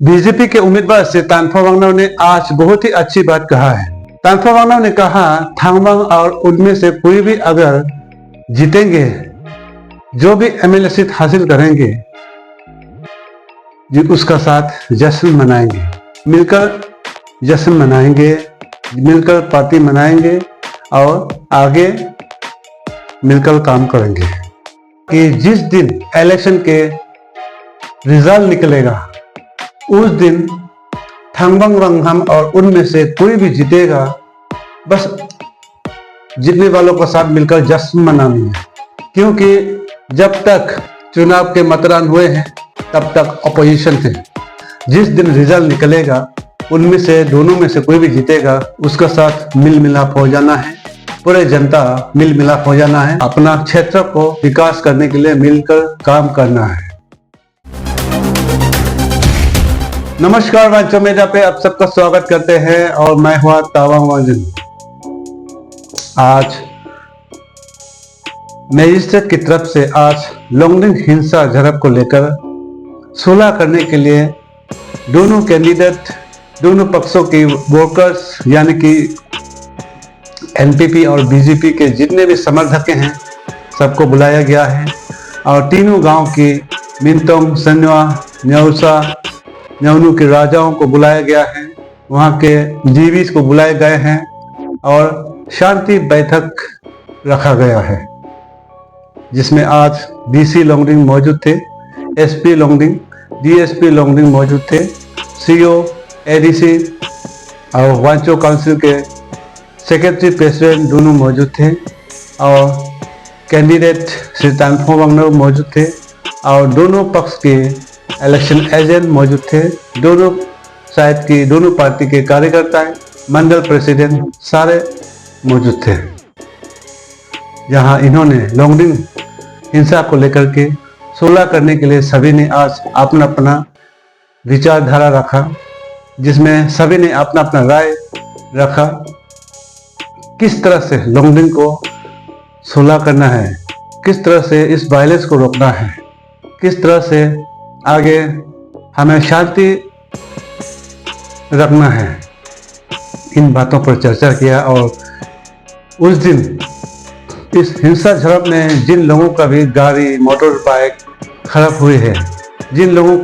BJP के उम्मीदवार से तानफा वांगनाव ने आज बहुत ही अच्छी बात कहा है। तानफा वांगनाव ने कहा थांगवांग और उनमें से कोई भी अगर जीतेंगे, जो भी एमएलए सीट हासिल करेंगे, उसका साथ जश्न मनाएंगे, मिलकर जश्न मनाएंगे, मिलकर पार्टी मनाएंगे और आगे मिलकर काम करेंगे। कि जिस दिन इलेक्शन के रिजल्ट निकलेगा उस दिन थांगवांग वांगहाम और उनमें से कोई भी जीतेगा, बस जीतने वालों के साथ मिलकर जश्न मनानी है। क्योंकि जब तक चुनाव के मतदान हुए हैं तब तक अपोजिशन थे। जिस दिन रिजल्ट निकलेगा उनमें से दोनों में से कोई भी जीतेगा, उसका साथ मिल मिलाप हो जाना है, पूरे जनता मिल मिलाप हो जाना है, अपना क्षेत्र को विकास करने के लिए मिलकर काम करना है। नमस्कार, वांचो मीडिया पे आप सबका स्वागत करते हैं और मैं हुआ तावांग वांजन। आज मजिस्ट्रेट की तरफ से आज लोंगडिंग हिंसा झड़प को लेकर सुलह करने के लिए दोनों कैंडिडेट, दोनों पक्षों की वर्कर्स यानी कि एनपीपी और बीजेपी के जितने भी समर्थक हैं सबको बुलाया गया है और तीनों गांव की मिनतोंग, सन्वा, न्यौसा, न्यौनू के राजाओं को बुलाया गया है, वहां के जीवीस को बुलाए गए हैं और शांति बैठक रखा गया है, जिसमें आज डीसी लोंगडिंग मौजूद थे, एसपी लोंगडिंग, डीएसपी लोंगडिंग मौजूद थे, सीओ, एडीसी और वांचो काउंसिल के सेक्रेटरी प्रेसिडेंट दोनों मौजूद थे और कैंडिडेट श्री तानफा वांगनाव मौजूद थे और दोनों पक्ष के इलेक्शन एजेंट मौजूद थे, दोनों साइड की, दोनों पार्टी के कार्यकर्ता, मंडल प्रेसिडेंट सारे मौजूद थे। जहां इन्होंने लोंगडिंग हिंसा को लेकर के सुलह करने के लिए सभी ने आज अपना अपना विचारधारा रखा, जिसमें सभी ने अपना अपना राय रखा किस तरह से लोंगडिंग को सुलह करना है, किस तरह से इस वायलेंस को रोकना है, किस तरह से आगे हमें शांति रखना है। इन बातों पर चर्चा किया और उस दिन इस हिंसा झड़प में जिन लोगों का भी गाड़ी, मोटर बाइक खराब हुई है, जिन लोगों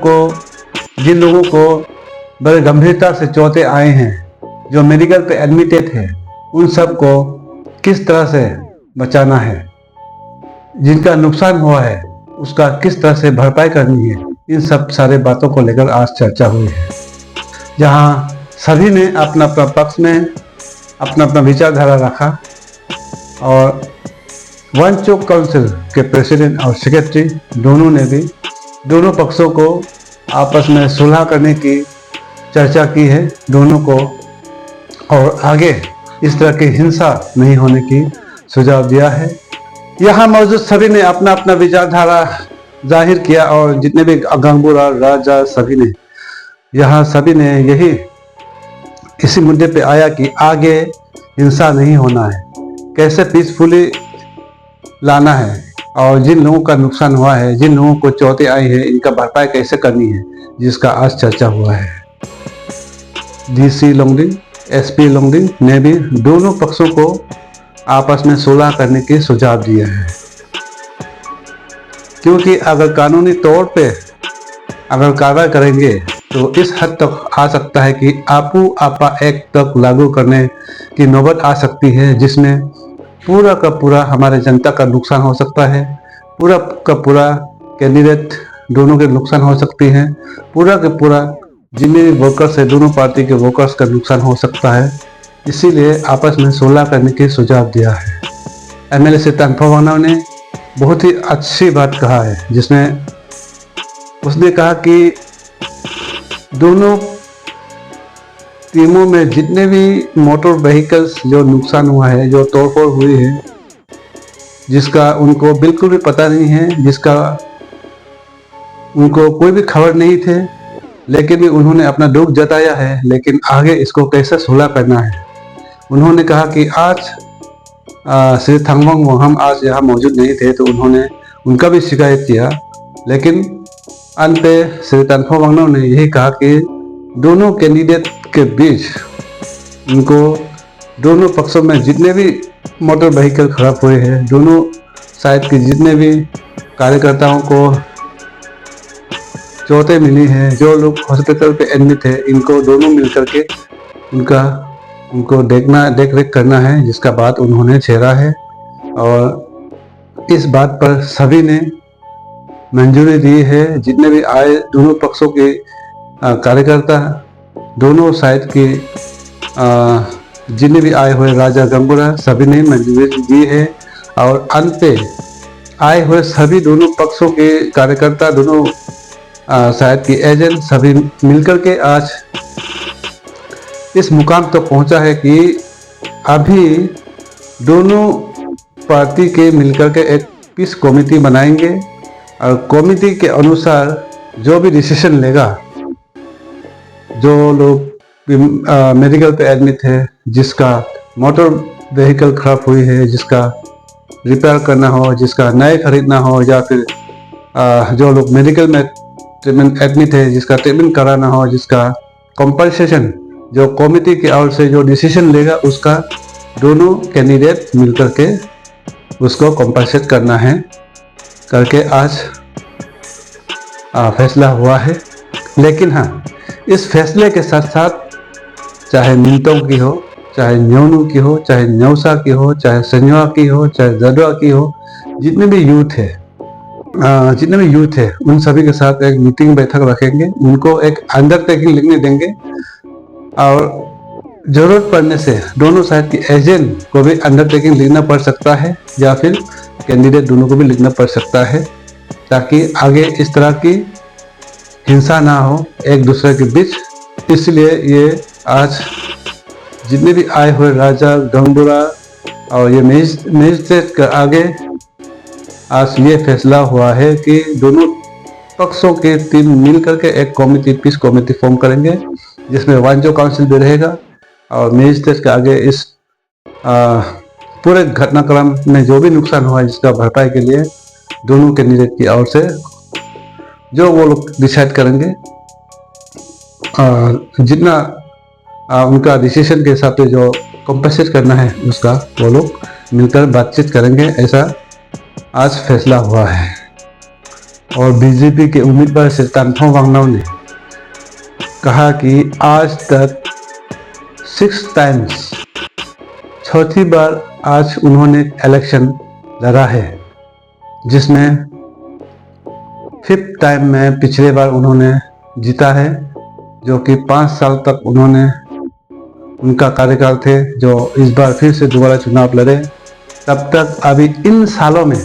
को बड़े गंभीरता से चोटें आए हैं, जो मेडिकल पे एडमिटेड है, उन सब को किस तरह से बचाना है, जिनका नुकसान हुआ है उसका किस तरह से भरपाई करनी है, इन सब सारे बातों को लेकर आज चर्चा हुई है। जहां सभी ने अपना अपना पक्ष में अपना अपना विचारधारा रखा और वांचो काउंसिल के प्रेसिडेंट और सेक्रेटरी दोनों ने भी दोनों पक्षों को आपस में सुलह करने की चर्चा की है दोनों को, और आगे इस तरह की हिंसा नहीं होने की सुझाव दिया है। यहाँ मौजूद सभी ने अपना अपना विचारधारा जाहिर किया और जितने भी गंगबुरा राजा सभी ने यही इसी मुद्दे पे आया कि आगे हिंसा नहीं होना है, कैसे पीसफुली लाना है और जिन लोगों का नुकसान हुआ है, जिन लोगों को चोटें आई है, इनका भरपाई कैसे करनी है, जिसका आज चर्चा हुआ है। डीसी लोंगडिंग, एसपी लोंगडिंग ने भी दोनों पक्षों को आपस में सुलह करने के सुझाव दिए हैं, क्योंकि अगर कानूनी तौर पे अगर कार्रवाई करेंगे तो इस हद तक आ सकता है कि आपू आपा एक्ट तक लागू करने की नौबत आ सकती है, जिसमें पूरा का पूरा हमारे जनता का नुकसान हो सकता है, पूरा का पूरा कैंडिडेट दोनों के नुकसान हो सकती है, पूरा का पूरा जितने भी वर्कर्स है, दोनों पार्टी के वर्कर्स का नुकसान हो सकता है। इसीलिए आपस में सुलह करने के सुझाव दिया है। एमएलए से तानफा वांगनाव ने बहुत ही अच्छी बात कहा है, जिसमें उसने कहा कि दोनों टीमों में जितने भी मोटर व्हीकल्स जो नुकसान हुआ है, जो तोड़फोड़ हुई है, जिसका उनको बिल्कुल भी पता नहीं है, जिसका उनको कोई भी खबर नहीं थे, लेकिन भी उन्होंने अपना दुख जताया है, लेकिन आगे इसको कैसे सुलह करना है। उन्होंने कहा कि आज श्री थांगवांग हम आज यहाँ मौजूद नहीं थे तो उन्होंने उनका भी शिकायत किया, लेकिन अंत पे श्री तनखो वांगनो ने यही कहा कि दोनों कैंडिडेट के बीच उनको दोनों पक्षों में जितने भी मोटर व्हीकल खराब हुए हैं, दोनों साइड के जितने भी कार्यकर्ताओं को चोटें मिली हैं, जो लोग हॉस्पिटल पे एडमिट है, इनको दोनों मिलकर के उनको देख रेख करना है, जिसका बात उन्होंने छेड़ा है। और इस बात पर सभी ने मंजूरी दी है। जितने भी आए दोनों पक्षों के कार्यकर्ता, दोनों साइड के जितने भी आए हुए राजा गंगूरा, सभी ने मंजूरी दी है। और अंत पे आए हुए सभी दोनों पक्षों के कार्यकर्ता, दोनों साइड के एजेंट सभी मिलकर के आज इस मुकाम तक पहुंचा है कि अभी दोनों पार्टी के मिलकर के एक पीस कमेटी बनाएंगे और कमेटी के अनुसार जो भी डिसीजन लेगा, जो लोग मेडिकल पे एडमिट है, जिसका मोटर व्हीकल खराब हुई है, जिसका रिपेयर करना हो, जिसका नए खरीदना हो, या फिर जो लोग मेडिकल में ट्रीटमेंट एडमिट है, जिसका ट्रीटमेंट कराना हो, जिसका कंपनसेशन जो कमेटी की ओर से जो डिसीजन लेगा, उसका दोनों कैंडिडेट मिलकर के उसको कंपनसेट करना है करके आज फैसला हुआ है। लेकिन हाँ, इस फैसले के साथ साथ चाहे मिनटों की हो, चाहे न्योनू की हो, चाहे न्यौसा की हो, चाहे संजवा की हो, चाहे जडवा की हो, जितने भी यूथ है उन सभी के साथ एक मीटिंग बैठक रखेंगे, उनको एक अंडरटेकिंग लिखने देंगे और जरूरत पड़ने से दोनों साइड के एजेंट को भी अंडरटेकिंग लिखना पड़ सकता है, या फिर कैंडिडेट दोनों को भी लिखना पड़ सकता है, ताकि आगे इस तरह की हिंसा ना हो एक दूसरे के बीच। इसलिए ये आज जितने भी आए हुए राजा गंगूरा और ये मजिस्ट्रेट के आगे आज ये फैसला हुआ है कि दोनों पक्षों के टीम मिल करके एक पीस कमेटी फॉर्म करेंगे, जिसमें वांजो काउंसिल भी रहेगा और मजिस्ट्रेट के आगे इस पूरे घटनाक्रम में जो भी नुकसान हुआ है, जिसका भरपाई के लिए दोनों कैंडिडेट की ओर से जो वो लोग डिसाइड करेंगे, जितना उनका डिसीजन के हिसाब से जो कंपनसेट करना है उसका वो लोग मिलकर बातचीत करेंगे, ऐसा आज फैसला हुआ है। और बीजेपी के उम्मीदवार श्री तनखो वांगनो ने कहा कि आज तक 6 टाइम्स, चौथी बार आज उन्होंने इलेक्शन लड़ा है, जिसमें 5th टाइम में पिछले बार उन्होंने जीता है, जो कि 5 साल तक उन्होंने उनका कार्यकाल थे, जो इस बार फिर से दोबारा चुनाव लड़े। तब तक अभी इन सालों में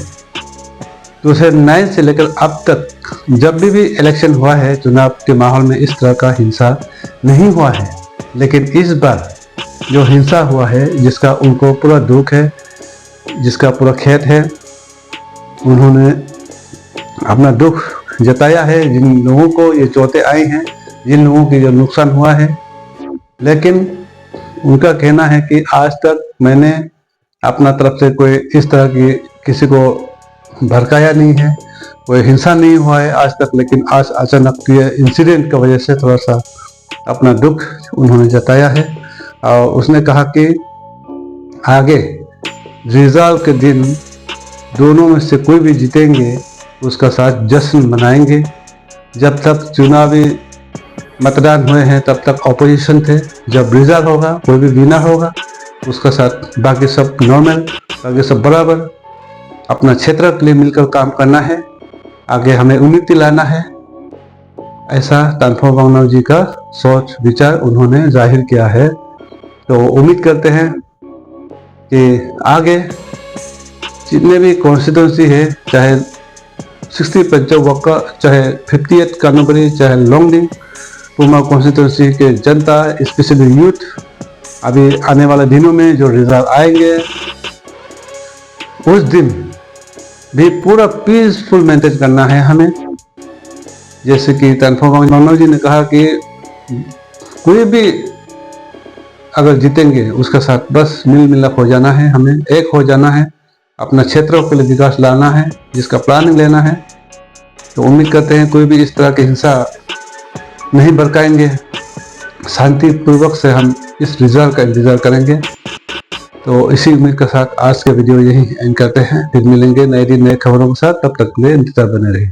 2009 से लेकर अब तक जब भी इलेक्शन हुआ है, चुनाव के माहौल में इस तरह का हिंसा नहीं हुआ है। लेकिन इस बार जो हिंसा हुआ है, जिसका उनको पूरा दुख है, जिसका पूरा खेद है, उन्होंने अपना दुख जताया है जिन लोगों को ये चोटें आई हैं, जिन लोगों की जो नुकसान हुआ है। लेकिन उनका कहना है कि आज तक मैंने अपना तरफ से कोई इस तरह की किसी को भड़काया नहीं है, कोई हिंसा नहीं हुआ है आज तक। लेकिन आज अचानक के इंसिडेंट की वजह से थोड़ा सा अपना दुख उन्होंने जताया है। और उसने कहा कि आगे रिजल्ट के दिन दोनों में से कोई भी जीतेंगे, उसका साथ जश्न मनाएंगे। जब तक चुनावी मतदान हुए हैं तब तक ऑपोजिशन थे, जब रिजल्ट होगा कोई भी विनर होगा, उसका साथ बाकी सब नॉर्मल, बाकी सब बराबर अपना क्षेत्र के लिए मिलकर काम करना है, आगे हमें उन्नति लाना है। ऐसा तनखो वांगनो जी का सोच विचार उन्होंने जाहिर किया है। तो उम्मीद करते हैं कि आगे जितने भी कॉन्स्टिट्यूंसी है, चाहे 60 पंचवक का, चाहे 58 कानूबरी, चाहे लोंगडिंग पुमा कॉन्स्टिट्यूंसी के जनता, स्पेशली यूथ, अभी आने वाले दिनों में जो रिजल्ट आएंगे उस दिन भी पूरा पीसफुल मेंटेन करना है हमें। जैसे कि तनखो वांगनो जी ने कहा कि कोई भी अगर जीतेंगे उसके साथ बस मिल मिलाप हो जाना है, हमें एक हो जाना है, अपना क्षेत्रों के लिए विकास लाना है, जिसका प्लानिंग लेना है। तो उम्मीद करते हैं कोई भी इस तरह की हिंसा नहीं बरकाएंगे, शांतिपूर्वक से हम इस रिजल्ट का इंतज़ार करेंगे। तो इसी उम्मीद के साथ आज के वीडियो यही एंड करते हैं। फिर मिलेंगे नए दिन नए खबरों के साथ, तब तक के लिए इंतजार बने रहिए।